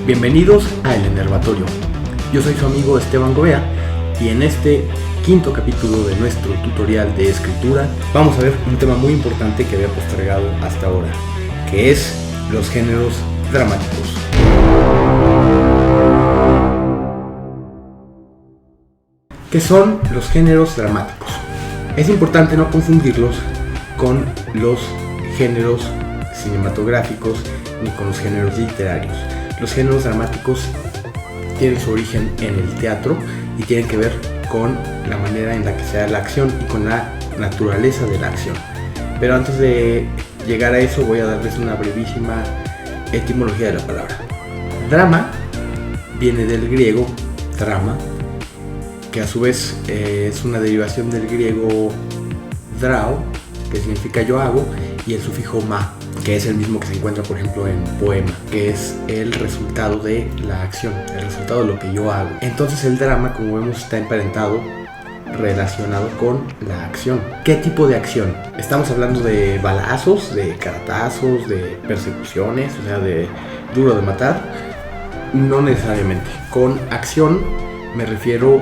Bienvenidos a El Enervatorio. Yo soy su amigo Esteban Gobea y en este quinto capítulo de nuestro tutorial de escritura vamos a ver un tema muy importante que había postergado hasta ahora, que es los géneros dramáticos. ¿Qué son los géneros dramáticos? Es importante no confundirlos con los géneros cinematográficos ni con los géneros literarios. Los géneros dramáticos tienen su origen en el teatro y tienen que ver con la manera en la que se da la acción y con la naturaleza de la acción. Pero antes de llegar a eso voy a darles una brevísima etimología de la palabra. Drama viene del griego drama, que a su vez es una derivación del griego drao, que significa yo hago, y el sufijo ma, que es el mismo que se encuentra por ejemplo en poema, que es el resultado de la acción, el resultado de lo que yo hago. Entonces el drama, como vemos, está emparentado, relacionado con la acción. ¿Qué tipo de acción? Estamos hablando de balazos, de caratazos, de persecuciones, o sea, de duro de matar. No necesariamente. Con acción me refiero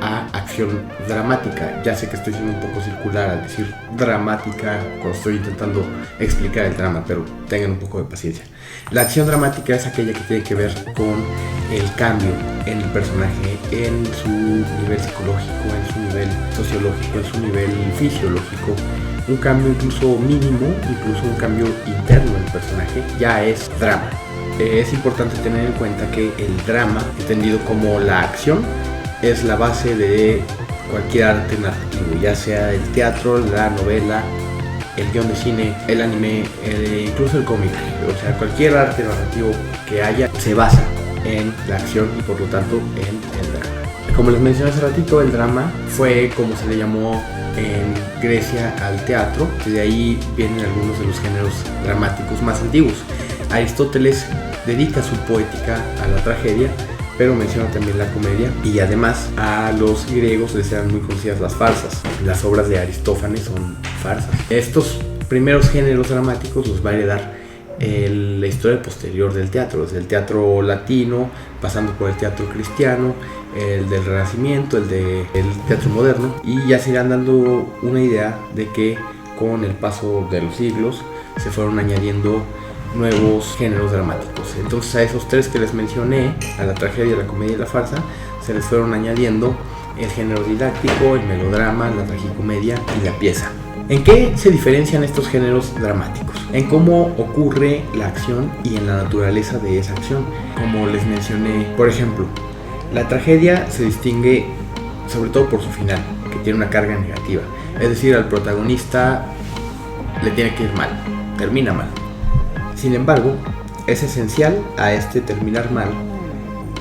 a acción dramática. Ya sé que estoy siendo un poco circular al decir dramática cuando estoy intentando explicar el drama, pero tengan un poco de paciencia. La acción dramática es aquella que tiene que ver con el cambio en el personaje, en su nivel psicológico, en su nivel sociológico, en su nivel fisiológico. Un cambio incluso mínimo, incluso un cambio interno en el personaje, ya es drama. Es importante tener en cuenta que el drama, entendido como la acción, es la base de cualquier arte narrativo, ya sea el teatro, la novela, el guión de cine, el anime, incluso el cómic. O sea, cualquier arte narrativo que haya se basa en la acción y por lo tanto en el drama. Como les mencioné hace ratito, el drama fue como se le llamó en Grecia al teatro. De ahí vienen algunos de los géneros dramáticos más antiguos. Aristóteles dedica su poética a la tragedia, pero menciona también la comedia, y además a los griegos les eran muy conocidas las farsas. Las obras de Aristófanes son farsas. Estos primeros géneros dramáticos los va a heredar la historia posterior del teatro, desde el teatro latino, pasando por el teatro cristiano, el del Renacimiento, el teatro moderno, y ya se irán dando una idea de que con el paso de los siglos se fueron añadiendo nuevos géneros dramáticos. Entonces a esos tres que les mencioné, a la tragedia, la comedia y la farsa, se les fueron añadiendo el género didáctico, el melodrama, la tragicomedia y la pieza. ¿En qué se diferencian estos géneros dramáticos? En cómo ocurre la acción y en la naturaleza de esa acción. Como les mencioné, por ejemplo, la tragedia se distingue sobre todo por su final, que tiene una carga negativa. Es decir, al protagonista le tiene que ir mal, termina mal. Sin embargo, es esencial a este terminar mal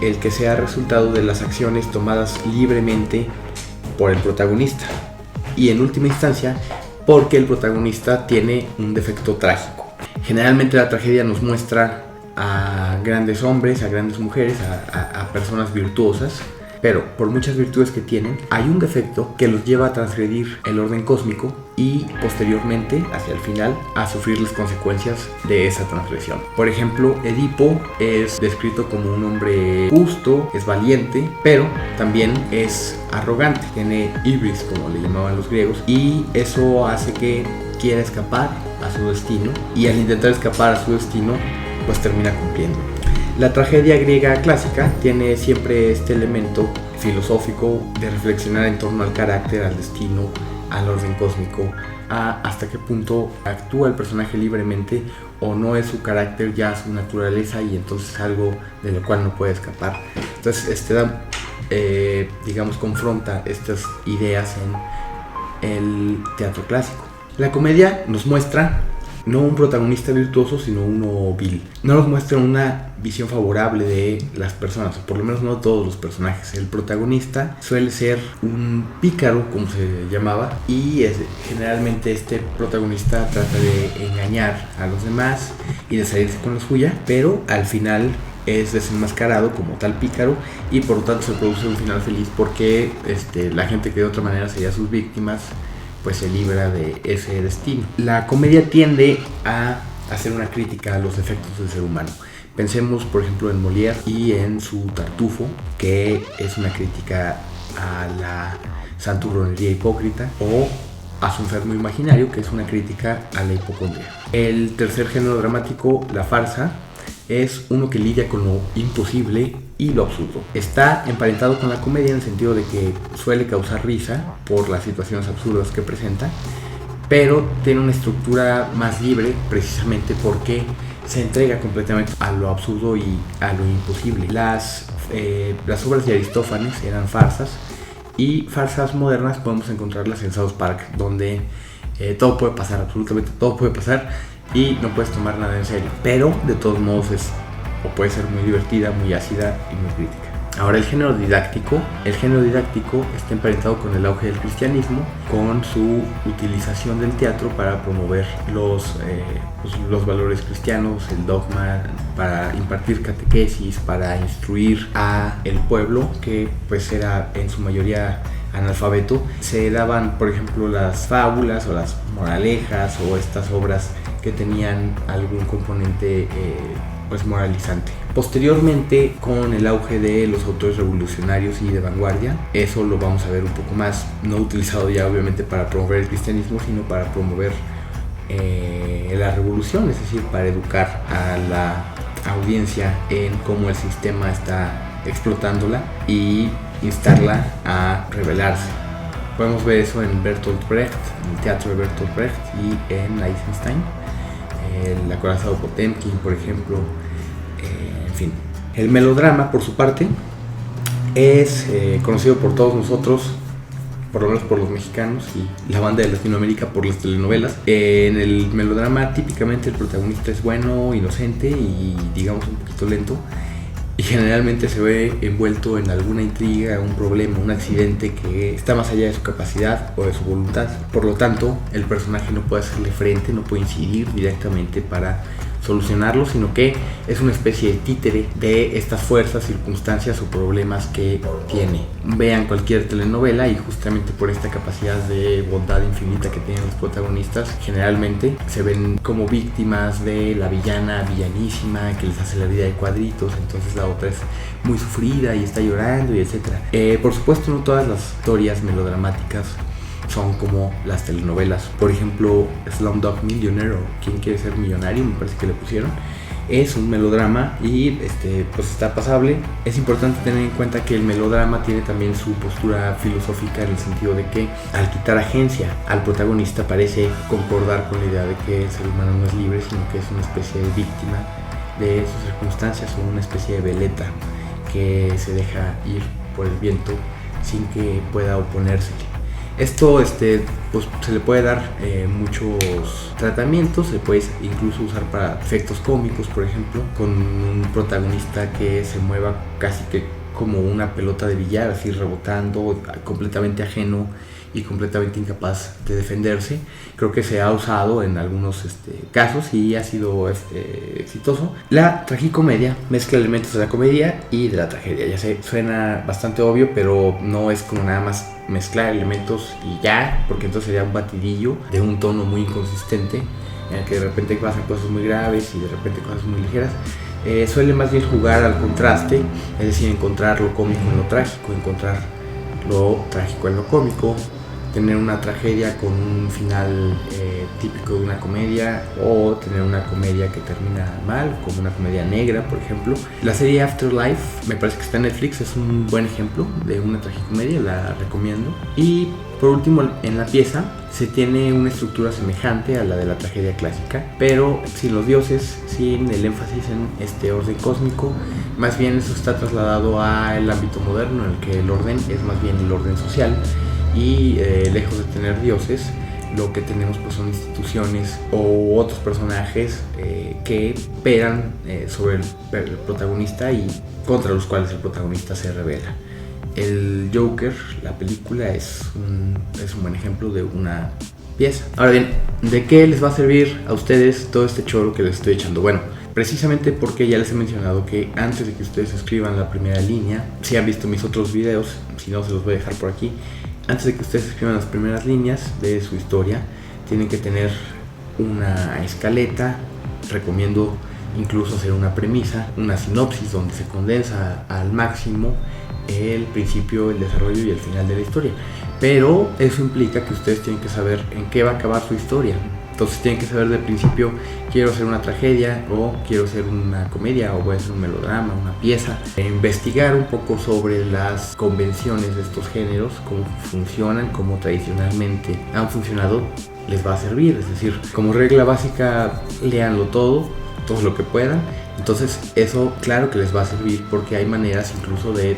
el que sea resultado de las acciones tomadas libremente por el protagonista, y en última instancia porque el protagonista tiene un defecto trágico. Generalmente la tragedia nos muestra a grandes hombres, a grandes mujeres, a personas virtuosas, pero por muchas virtudes que tienen, hay un defecto que los lleva a transgredir el orden cósmico y posteriormente, hacia el final, a sufrir las consecuencias de esa transgresión. Por ejemplo, Edipo es descrito como un hombre justo, es valiente, pero también es arrogante, tiene ibris, como le llamaban los griegos, y eso hace que quiera escapar a su destino, y al intentar escapar a su destino, pues termina cumpliendo. La tragedia griega clásica tiene siempre este elemento filosófico de reflexionar en torno al carácter, al destino, al orden cósmico, a hasta qué punto actúa el personaje libremente o no es su carácter ya su naturaleza y entonces algo de lo cual no puede escapar. Entonces confronta estas ideas en el teatro clásico. La comedia nos muestra no un protagonista virtuoso, sino uno vil. No nos muestra una visión favorable de las personas, o por lo menos no de todos los personajes. El protagonista suele ser un pícaro, como se llamaba, y generalmente este protagonista trata de engañar a los demás y de salirse con la suya, pero al final es desenmascarado como tal pícaro y por lo tanto se produce un final feliz porque la gente que de otra manera sería sus víctimas pues se libra de ese destino. La comedia tiende a hacer una crítica a los defectos del ser humano, Pensemos por ejemplo en Molière y en su Tartufo, que es una crítica a la santurronería hipócrita, o a su enfermo imaginario, que es una crítica a la hipocondria. El tercer género dramático, la farsa, es uno que lidia con lo imposible y lo absurdo. Está emparentado con la comedia en el sentido de que suele causar risa por las situaciones absurdas que presenta, pero tiene una estructura más libre precisamente porque se entrega completamente a lo absurdo y a lo imposible. Las obras de Aristófanes eran farsas, y farsas modernas podemos encontrarlas en South Park, donde todo puede pasar, absolutamente todo puede pasar, y no puedes tomar nada en serio, pero de todos modos puede ser muy divertida, muy ácida y muy crítica. Ahora, el género didáctico está emparentado con el auge del cristianismo, con su utilización del teatro para promover los valores cristianos, el dogma, para impartir catequesis, para instruir a el pueblo, que pues era en su mayoría analfabeto. Se daban, por ejemplo, las fábulas o las moralejas o estas obras que tenían algún componente pues moralizante. Posteriormente, con el auge de los autores revolucionarios y de vanguardia, eso lo vamos a ver un poco más, no utilizado ya obviamente para promover el cristianismo, sino para promover la revolución, es decir, para educar a la audiencia en cómo el sistema está explotándola y instarla a rebelarse. Podemos ver eso en Bertolt Brecht, en el teatro de Bertolt Brecht, y en Eisenstein, el acorazado Potemkin, por ejemplo. En fin, el melodrama, por su parte, es conocido por todos nosotros, por lo menos por los mexicanos y la banda de Latinoamérica, por las telenovelas. En el melodrama típicamente el protagonista es bueno, inocente y digamos un poquito lento, y generalmente se ve envuelto en alguna intriga, un problema, un accidente que está más allá de su capacidad o de su voluntad. Por lo tanto, el personaje no puede hacerle frente, no puede incidir directamente para solucionarlo, sino que es una especie de títere de estas fuerzas, circunstancias o problemas que tiene. Vean cualquier telenovela y justamente por esta capacidad de bondad infinita que tienen los protagonistas, generalmente se ven como víctimas de la villana villanísima que les hace la vida de cuadritos, entonces la otra es muy sufrida y está llorando y etcétera. Por supuesto, no todas las historias melodramáticas son como las telenovelas. Por ejemplo, Slumdog Millionaire, o Quién quiere ser millonario, me parece que le pusieron, es un melodrama y pues está pasable. Es importante tener en cuenta que el melodrama tiene también su postura filosófica, en el sentido de que al quitar agencia al protagonista parece concordar con la idea de que el ser humano no es libre, sino que es una especie de víctima de sus circunstancias, o una especie de veleta que se deja ir por el viento sin que pueda oponerse. Esto pues se le puede dar muchos tratamientos, se puede incluso usar para efectos cómicos, por ejemplo, con un protagonista que se mueva casi que como una pelota de billar, así rebotando, completamente ajeno y completamente incapaz de defenderse. Creo que se ha usado en algunos casos y ha sido exitoso. La tragicomedia mezcla elementos de la comedia y de la tragedia. Ya sé, suena bastante obvio, pero no es como nada más mezclar elementos y ya, porque entonces sería un batidillo de un tono muy inconsistente, en el que de repente pasan cosas muy graves y de repente cosas muy ligeras. Suele más bien jugar al contraste, es decir, encontrar lo cómico en lo trágico, encontrar lo trágico en lo cómico, tener una tragedia con un final típico de una comedia, o tener una comedia que termina mal, como una comedia negra, por ejemplo. La serie Afterlife, me parece que está en Netflix, es un buen ejemplo de una tragicomedia, la recomiendo. Y por último, en la pieza se tiene una estructura semejante a la de la tragedia clásica, pero sin los dioses, sin el énfasis en este orden cósmico. Más bien eso está trasladado al ámbito moderno, en el que el orden es más bien el orden social, y lejos de tener dioses, lo que tenemos pues son instituciones o otros personajes que operan sobre el protagonista y contra los cuales el protagonista se revela. El Joker, la película, es un buen ejemplo de una pieza. Ahora bien, ¿de qué les va a servir a ustedes todo este choro que les estoy echando? Bueno, precisamente porque ya les he mencionado que antes de que ustedes escriban la primera línea, si han visto mis otros videos, si no se los voy a dejar por aquí, antes de que ustedes escriban las primeras líneas de su historia, tienen que tener una escaleta. Recomiendo incluso hacer una premisa, una sinopsis donde se condensa al máximo el principio, el desarrollo y el final de la historia. Pero eso implica que ustedes tienen que saber en qué va a acabar su historia. Entonces tienen que saber del principio, quiero hacer una tragedia, o quiero hacer una comedia, o voy a hacer un melodrama, una pieza. Investigar un poco sobre las convenciones de estos géneros, cómo funcionan, cómo tradicionalmente han funcionado, les va a servir. Es decir, como regla básica, léanlo todo lo que puedan. Entonces eso claro que les va a servir, porque hay maneras incluso de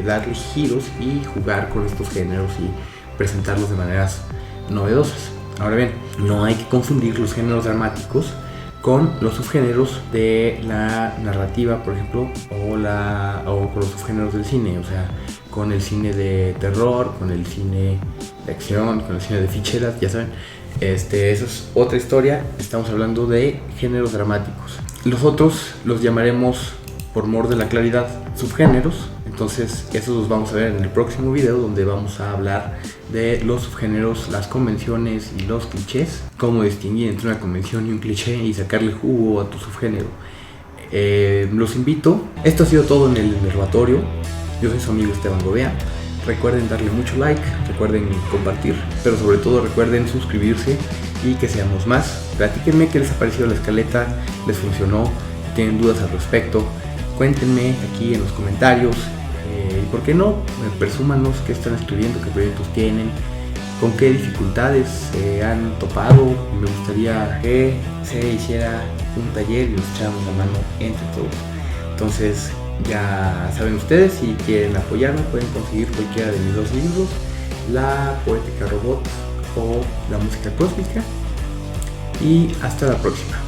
darle giros y jugar con estos géneros y presentarlos de maneras novedosas. Ahora bien, no hay que confundir los géneros dramáticos con los subgéneros de la narrativa, por ejemplo, o con los subgéneros del cine, o sea, con el cine de terror, con el cine de acción, con el cine de ficheras, ya saben. Eso es otra historia. Estamos hablando de géneros dramáticos. Los otros los llamaremos, por mor de la claridad, subgéneros. Entonces esos los vamos a ver en el próximo video, donde vamos a hablar de los subgéneros, las convenciones y los clichés, cómo distinguir entre una convención y un cliché y sacarle jugo a tu subgénero. Los invito. Esto ha sido todo en el Nervatorio. Yo soy su amigo Esteban Gobea. Recuerden darle mucho like, recuerden compartir, pero sobre todo recuerden suscribirse y que seamos más. Platíquenme qué les ha parecido la escaleta, les funcionó, tienen dudas al respecto, cuéntenme aquí en los comentarios. Y por qué no, presúmanos qué están escribiendo, qué proyectos tienen, con qué dificultades se han topado. Me gustaría que se hiciera un taller y nos echáramos la mano entre todos. Entonces ya saben ustedes, si quieren apoyarme pueden conseguir cualquiera de mis 2 libros, La Poética Robot o La Música Cósmica. Y hasta la próxima.